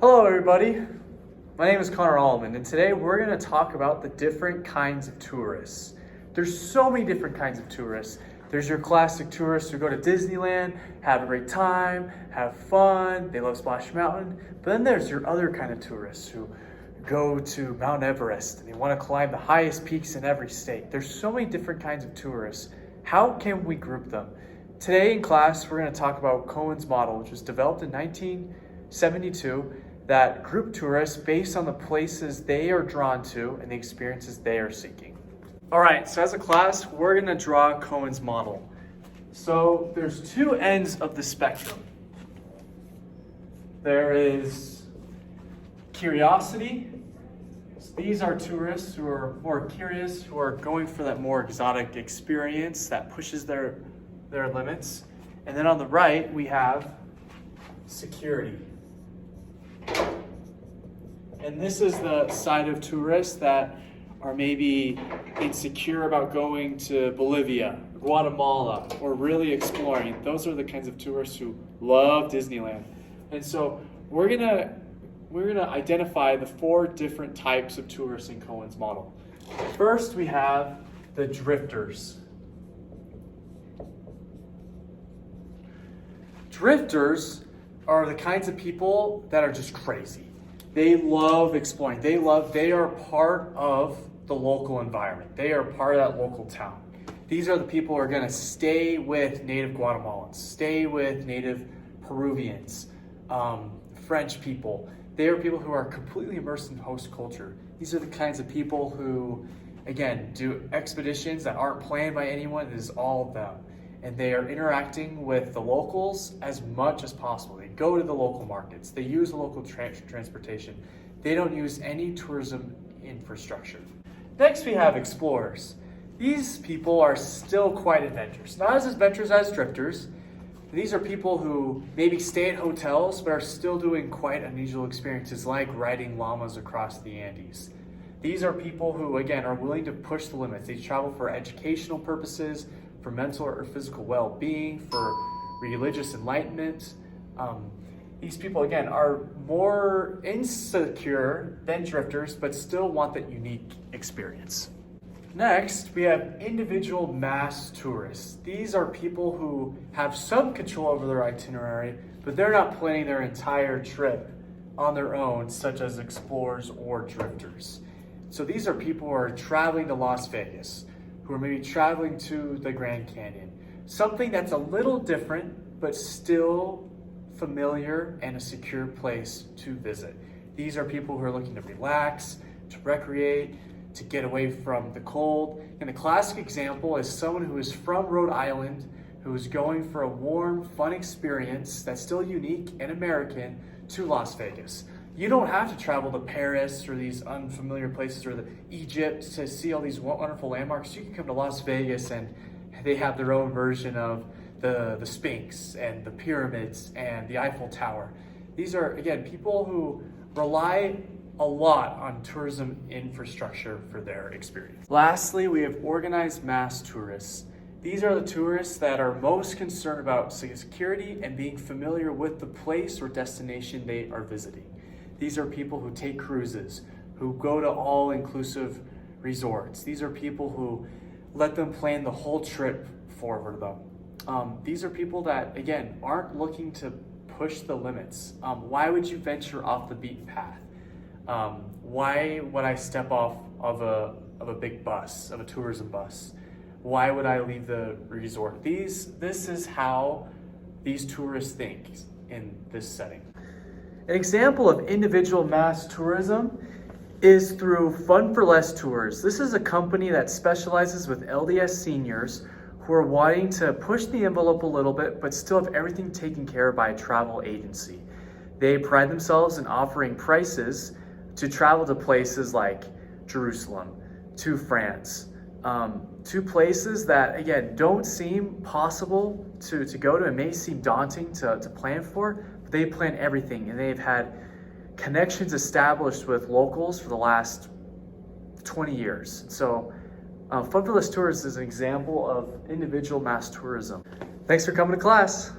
Hello everybody, my name is Connor Allman and today we're going to talk about the different kinds of tourists. There's so many different kinds of tourists. There's your classic tourists who go to Disneyland, have a great time, have fun, they love Splash Mountain. But then there's your other kind of tourists who go to Mount Everest and they want to climb the highest peaks in every state. There's so many different kinds of tourists. How can we group them? Today in class we're going to talk about Cohen's model, which was developed in 1972. That group tourists based on the places they are drawn to and the experiences they are seeking. All right, so as a class, we're gonna draw Cohen's model. So there's two ends of the spectrum. There is curiosity. So these are tourists who are more curious, who are going for that more exotic experience that pushes their limits. And then on the right, we have security. And this is the side of tourists that are maybe insecure about going to Bolivia, Guatemala, or really exploring. Those are the kinds of tourists who love Disneyland. And so we're gonna identify the four different types of tourists in Cohen's model. First, we have the drifters. Drifters are the kinds of people that are just crazy. They love exploring. They are part of the local environment. They are part of that local town. These are the people who are gonna stay with native Guatemalans, stay with native Peruvians, French people. They are people who are completely immersed in host culture. These are the kinds of people who, again, do expeditions that aren't planned by anyone. It is all them. And they are interacting with the locals as much as possible. They go to the local markets. They use the local transportation. They don't use any tourism infrastructure. Next, we have explorers. These people are still quite adventurous. Not as adventurous as drifters. These are people who maybe stay at hotels, but are still doing quite unusual experiences like riding llamas across the Andes. These are people who, again, are willing to push the limits. They travel for educational purposes, for mental or physical well-being, for religious enlightenment. These people, again, are more insecure than drifters, but still want that unique experience. Next, we have individual mass tourists. These are people who have some control over their itinerary, but they're not planning their entire trip on their own, such as explorers or drifters. So these are people who are traveling to Las Vegas, who are maybe traveling to the Grand Canyon. Something that's a little different, but still familiar and a secure place to visit. These are people who are looking to relax, to recreate, to get away from the cold. And the classic example is someone who is from Rhode Island, who is going for a warm, fun experience that's still unique and American to Las Vegas. You don't have to travel to Paris or these unfamiliar places or Egypt to see all these wonderful landmarks. You can come to Las Vegas and they have their own version of the Sphinx and the pyramids and the Eiffel Tower. These are, again, people who rely a lot on tourism infrastructure for their experience. Lastly, we have organized mass tourists. These are the tourists that are most concerned about security and being familiar with the place or destination they are visiting. These are people who take cruises, who go to all-inclusive resorts. These are people who let them plan the whole trip for them. These are people that, again, aren't looking to push the limits. Why would you venture off the beaten path? Why would I step off of a big bus, of a tourism bus? Why would I leave the resort? This is how these tourists think in this setting. An example of individual mass tourism is through Fun for Less Tours. This is a company that specializes with LDS seniors who are wanting to push the envelope a little bit, but still have everything taken care of by a travel agency. They pride themselves in offering prices to travel to places like Jerusalem, to France, to places that, again, don't seem possible to go to. It may seem daunting to plan for, but they plan everything, and they've had connections established with locals for the last 20 years. So Fun for Less Tours is an example of individual mass tourism. Thanks for coming to class.